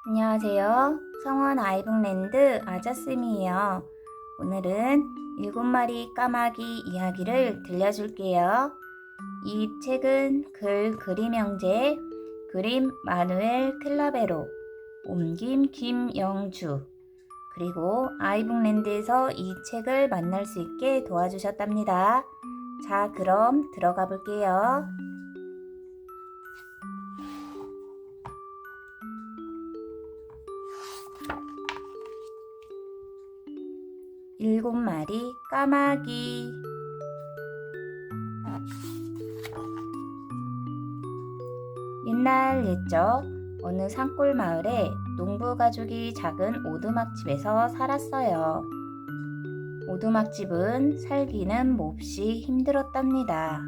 안녕하세요. 성원 아이북랜드 아자쌤이에요. 오늘은 7마리 까마귀 이야기를 들려줄게요. 이 책은 그림 형제, 그림 마누엘 클라베로, 옮김 김영주, 그리고 아이북랜드에서 이 책을 만날 수 있게 도와주셨답니다. 자, 그럼 들어가 볼게요. 7마리 까마귀. 옛날 옛적 어느 산골 마을에 농부 가족이 작은 오두막집에서 살았어요. 오두막집은 살기는 몹시 힘들었답니다.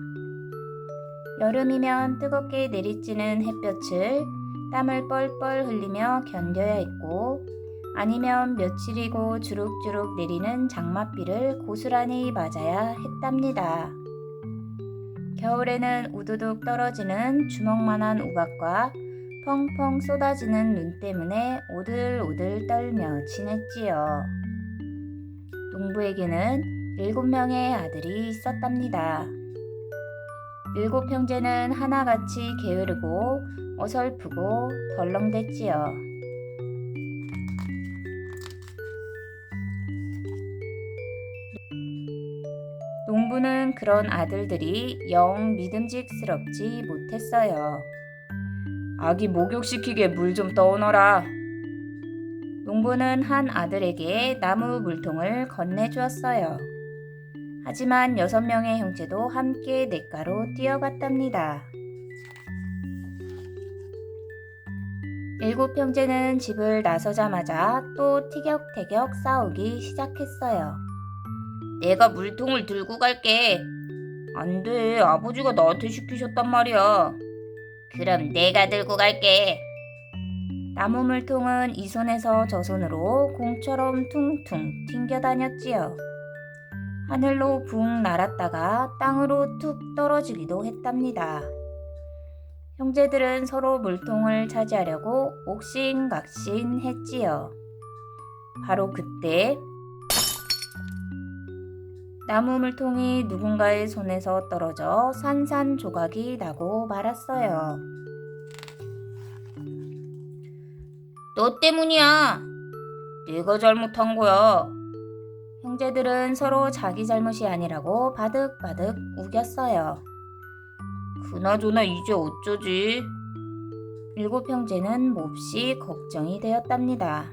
여름이면 뜨겁게 내리쬐는 햇볕을 땀을 뻘뻘 흘리며 견뎌야 했고, 아니면 며칠이고 주룩주룩 내리는 장맛비를 고스란히 맞아야 했답니다. 겨울에는 우두둑 떨어지는 주먹만한 우박과 펑펑 쏟아지는 눈 때문에 오들오들 떨며 지냈지요. 농부에게는 7명의 아들이 있었답니다. 7 형제는 하나같이 게으르고 어설프고 덜렁댔지요. 농부는 그런 아들들이 영 믿음직스럽지 못했어요. 아기 목욕시키게 물 좀 떠오너라. 농부는 한 아들에게 나무 물통을 건네주었어요. 하지만 6명의 형제도 함께 냇가로 뛰어갔답니다. 7 형제는 집을 나서자마자 또 티격태격 싸우기 시작했어요. 내가 물통을 들고 갈게. 안 돼, 아버지가 나한테 시키셨단 말이야. 그럼 내가 들고 갈게. 나무 물통은 이 손에서 저 손으로 공처럼 퉁퉁 튕겨 다녔지요. 하늘로 붕 날았다가 땅으로 툭 떨어지기도 했답니다. 형제들은 서로 물통을 차지하려고 옥신각신 했지요. 바로 그때 나무 물통이 누군가의 손에서 떨어져 산산조각이 나고 말았어요. 너 때문이야. 내가 잘못한 거야. 형제들은 서로 자기 잘못이 아니라고 바득바득 우겼어요. 그나저나 이제 어쩌지? 7 형제는 몹시 걱정이 되었답니다.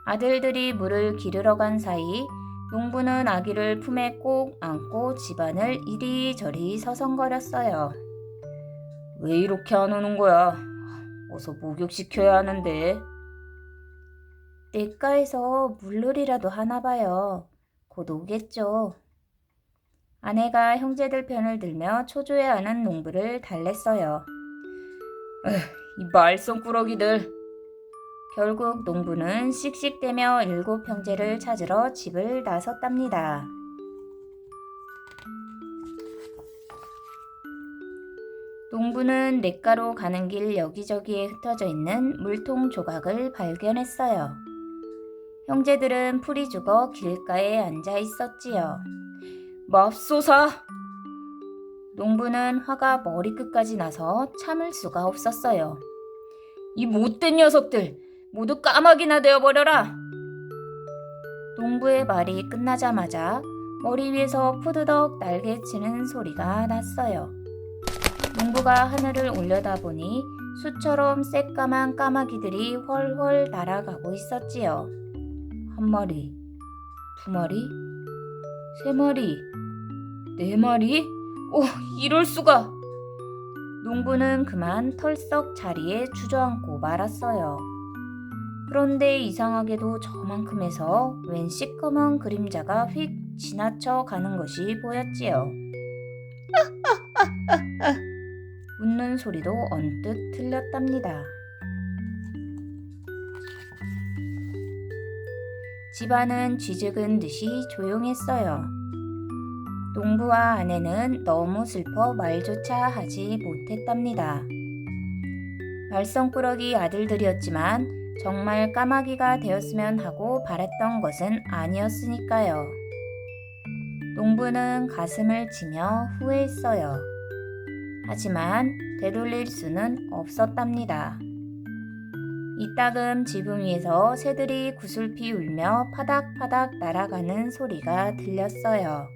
아들들이 물을 기르러 간 사이 농부는 아기를 품에 꼭 안고 집안을 이리저리 서성거렸어요. 왜 이렇게 안 오는 거야? 어서 목욕시켜야 하는데. 냇가에서 물놀이라도 하나 봐요. 곧 오겠죠. 아내가 형제들 편을 들며 초조해하는 농부를 달랬어요. 이 말썽꾸러기들. 결국 농부는 씩씩대며 7 형제를 찾으러 집을 나섰답니다. 농부는 냇가로 가는 길 여기저기에 흩어져 있는 물통 조각을 발견했어요. 형제들은 풀이 죽어 길가에 앉아 있었지요. 맙소사! 농부는 화가 머리끝까지 나서 참을 수가 없었어요. 이 못된 녀석들! 모두 까마귀나 되어버려라! 농부의 말이 끝나자마자 머리 위에서 푸드덕 날개치는 소리가 났어요. 농부가 하늘을 올려다보니 수처럼 새까만 까마귀들이 훨훨 날아가고 있었지요. 1마리, 2마리, 3마리, 4마리? 이럴 수가! 농부는 그만 털썩 자리에 주저앉고 말았어요. 그런데 이상하게도 저만큼에서 웬 시커먼 그림자가 휙 지나쳐 가는 것이 보였지요. 웃는 소리도 언뜻 들렸답니다. 집안은 쥐죽은 듯이 조용했어요. 농부와 아내는 너무 슬퍼 말조차 하지 못했답니다. 말썽꾸러기 아들들이었지만 정말 까마귀가 되었으면 하고 바랬던 것은 아니었으니까요. 농부는 가슴을 치며 후회했어요. 하지만 되돌릴 수는 없었답니다. 이따금 지붕 위에서 새들이 구슬피 울며 파닥파닥 날아가는 소리가 들렸어요.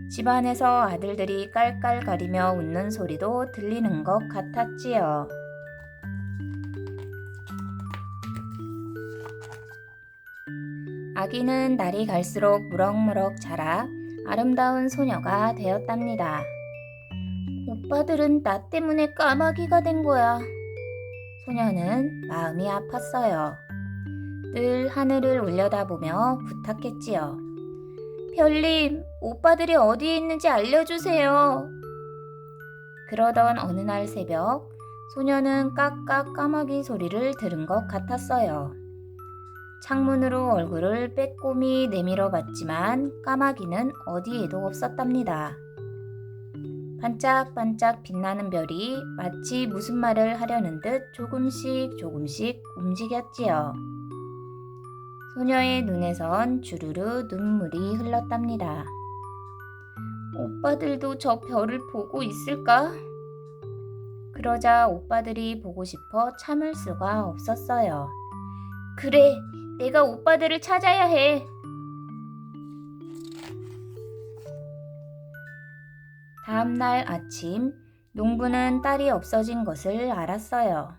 집안에서 아들들이 깔깔거리며 웃는 소리도 들리는 것 같았지요. 아기는 날이 갈수록 무럭무럭 자라 아름다운 소녀가 되었답니다. 오빠들은 나 때문에 까마귀가 된 거야. 소녀는 마음이 아팠어요. 늘 하늘을 올려다보며 부탁했지요. 별님, 오빠들이 어디에 있는지 알려주세요. 그러던 어느 날 새벽, 소녀는 깍깍 까마귀 소리를 들은 것 같았어요. 창문으로 얼굴을 빼꼼히 내밀어 봤지만 까마귀는 어디에도 없었답니다. 반짝반짝 빛나는 별이 마치 무슨 말을 하려는 듯 조금씩 움직였지요. 소녀의 눈에선 주르르 눈물이 흘렀답니다. 오빠들도 저 별을 보고 있을까? 그러자 오빠들이 보고 싶어 참을 수가 없었어요. 그래, 내가 오빠들을 찾아야 해. 다음 날 아침, 농부는 딸이 없어진 것을 알았어요.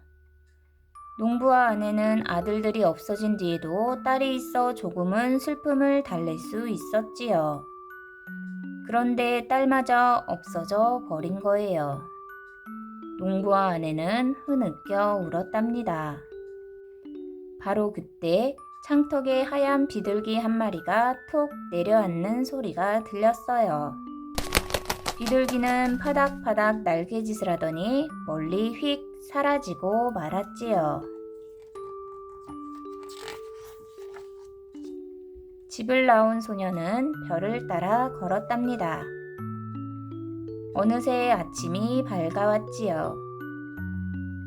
농부와 아내는 아들들이 없어진 뒤에도 딸이 있어 조금은 슬픔을 달랠 수 있었지요. 그런데 딸마저 없어져 버린 거예요. 농부와 아내는 흐느껴 울었답니다. 바로 그때 창턱에 하얀 비둘기 한 마리가 툭 내려앉는 소리가 들렸어요. 비둘기는 파닥파닥 날개짓을 하더니 멀리 휙 사라지고 말았지요. 집을 나온 소녀는 별을 따라 걸었답니다. 어느새 아침이 밝아왔지요.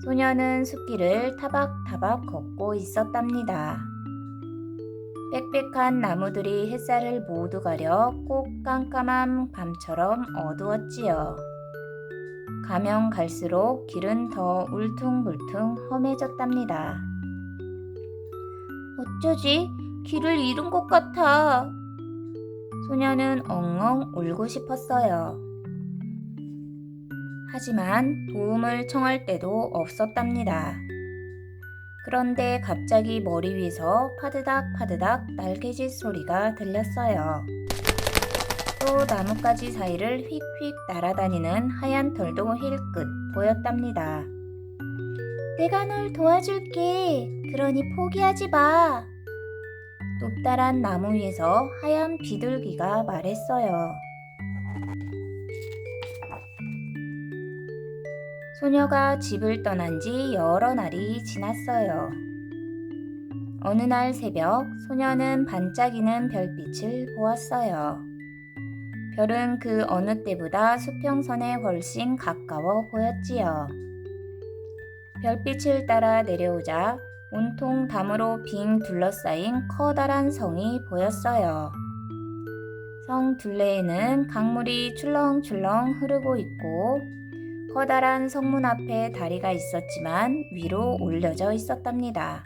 소녀는 숲길을 타박타박 걷고 있었답니다. 빽빽한 나무들이 햇살을 모두 가려 꼭 깜깜한 밤처럼 어두웠지요. 가면 갈수록 길은 더 울퉁불퉁 험해졌답니다. 어쩌지? 길을 잃은 것 같아. 소녀는 엉엉 울고 싶었어요. 하지만 도움을 청할 때도 없었답니다. 그런데 갑자기 머리 위에서 파드닥 날개짓 소리가 들렸어요. 또 나뭇가지 사이를 휙휙 날아다니는 하얀 털도 힐끗 보였답니다. 내가 널 도와줄게. 그러니 포기하지 마. 높다란 나무 위에서 하얀 비둘기가 말했어요. 소녀가 집을 떠난 지 여러 날이 지났어요. 어느 날 새벽, 소녀는 반짝이는 별빛을 보았어요. 별은 그 어느 때보다 수평선에 훨씬 가까워 보였지요. 별빛을 따라 내려오자 온통 담으로 빙 둘러싸인 커다란 성이 보였어요. 성 둘레에는 강물이 출렁출렁 흐르고 있고 커다란 성문 앞에 다리가 있었지만 위로 올려져 있었답니다.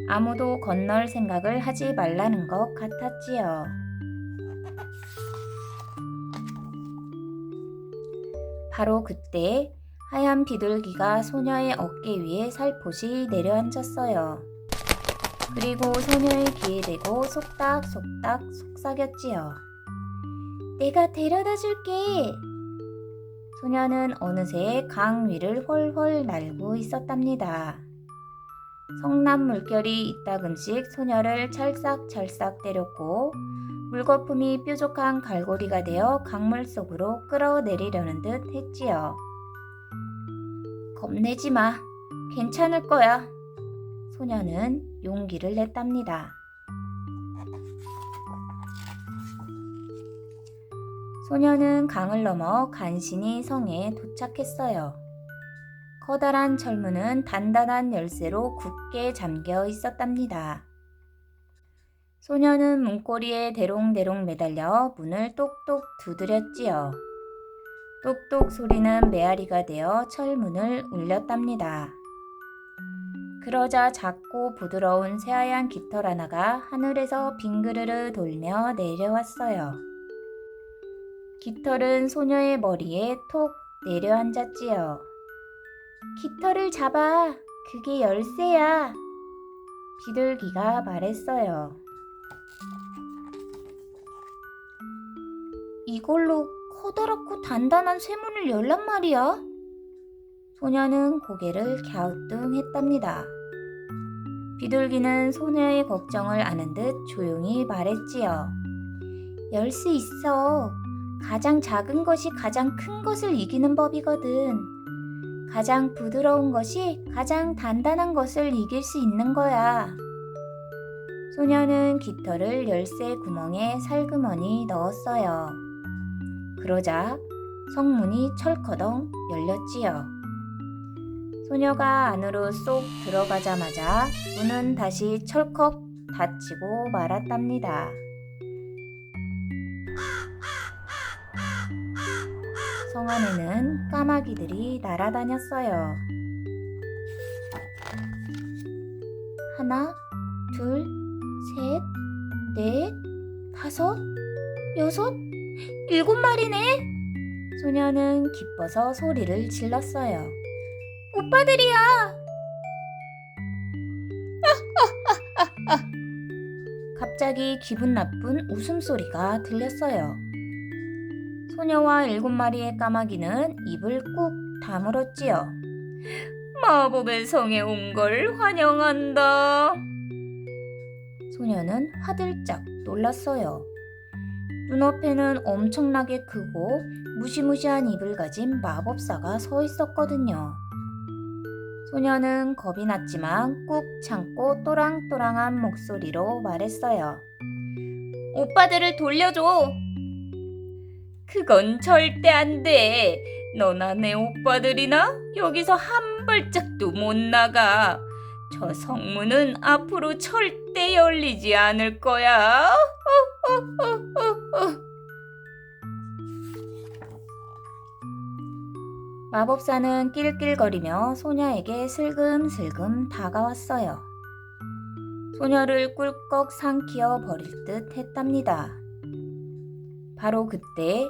아무도 건널 생각을 하지 말라는 것 같았지요. 바로 그때 하얀 비둘기가 소녀의 어깨 위에 살포시 내려앉았어요. 그리고 소녀의 귀에 대고 속닥속닥 속삭였지요. 내가 데려다 줄게. 소녀는 어느새 강 위를 훨훨 날고 있었답니다. 성남 물결이 이따금씩 소녀를 찰싹찰싹 때렸고 물거품이 뾰족한 갈고리가 되어 강물 속으로 끌어내리려는 듯 했지요. 겁내지 마. 괜찮을 거야. 소녀는 용기를 냈답니다. 소녀는 강을 넘어 간신히 성에 도착했어요. 커다란 철문은 단단한 열쇠로 굳게 잠겨 있었답니다. 소녀는 문고리에 대롱대롱 매달려 문을 똑똑 두드렸지요. 똑똑 소리는 메아리가 되어 철문을 울렸답니다. 그러자 작고 부드러운 새하얀 깃털 하나가 하늘에서 빙그르르 돌며 내려왔어요. 깃털은 소녀의 머리에 톡 내려앉았지요. 깃털을 잡아. 그게 열쇠야. 비둘기가 말했어요. 이걸로 커다랗고 단단한 쇠문을 열란 말이야? 소녀는 고개를 갸우뚱했답니다. 비둘기는 소녀의 걱정을 아는 듯 조용히 말했지요. 열 수 있어. 가장 작은 것이 가장 큰 것을 이기는 법이거든. 가장 부드러운 것이 가장 단단한 것을 이길 수 있는 거야. 소녀는 깃털을 열쇠 구멍에 살그머니 넣었어요. 그러자 성문이 철커덩 열렸지요. 소녀가 안으로 쏙 들어가자마자 문은 다시 철컥 닫히고 말았답니다. 성 안에는 까마귀들이 날아다녔어요. 하나, 둘, 셋, 넷, 다섯, 여섯, 7마리네. 소녀는 기뻐서 소리를 질렀어요. 오빠들이야! 갑자기 기분 나쁜 웃음소리가 들렸어요. 소녀와 7마리의 까마귀는 입을 꾹 다물었지요. 마법의 성에 온 걸 환영한다. 소녀는 화들짝 놀랐어요. 눈앞에는 엄청나게 크고 무시무시한 입을 가진 마법사가 서 있었거든요. 소녀는 겁이 났지만 꾹 참고 또랑또랑한 목소리로 말했어요. 오빠들을 돌려줘. 그건 절대 안 돼. 너나 내 오빠들이나 여기서 한 발짝도 못 나가. 저 성문은 앞으로 절대 열리지 않을 거야. 마법사는 낄낄거리며 소녀에게 슬금슬금 다가왔어요. 소녀를 꿀꺽 삼키어 버릴 듯 했답니다. 바로 그때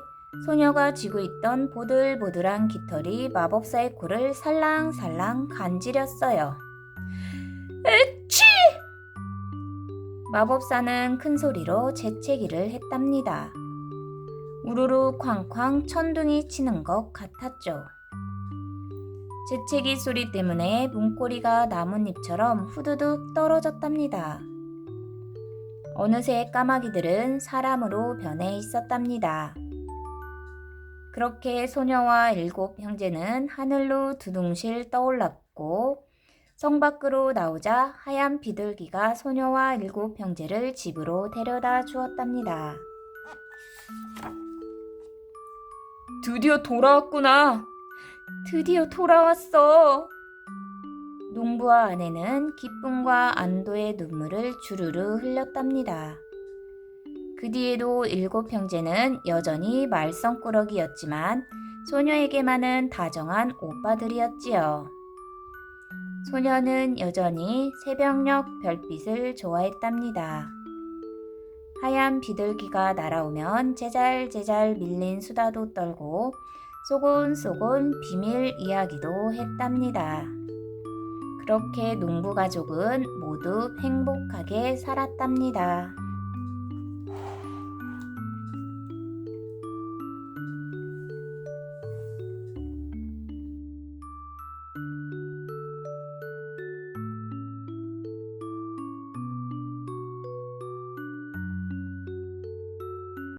소녀가 쥐고 있던 보들보들한 깃털이 마법사의 코를 살랑살랑 간지렸어요. 에취! 마법사는 큰 소리로 재채기를 했답니다. 우르르 쾅쾅 천둥이 치는 것 같았죠. 재채기 소리 때문에 문고리가 나뭇잎처럼 후두둑 떨어졌답니다. 어느새 까마귀들은 사람으로 변해 있었답니다. 그렇게 소녀와 7 형제는 하늘로 두둥실 떠올랐고 성 밖으로 나오자 하얀 비둘기가 소녀와 7 형제를 집으로 데려다 주었답니다. 드디어 돌아왔구나. 드디어 돌아왔어. 농부와 아내는 기쁨과 안도의 눈물을 주르르 흘렸답니다. 그 뒤에도 7 형제는 여전히 말썽꾸러기였지만 소녀에게만은 다정한 오빠들이었지요. 소녀는 여전히 새벽녘 별빛을 좋아했답니다. 하얀 비둘기가 날아오면 제잘제잘 밀린 수다도 떨고 소곤소곤 비밀 이야기도 했답니다. 그렇게 농부 가족은 모두 행복하게 살았답니다.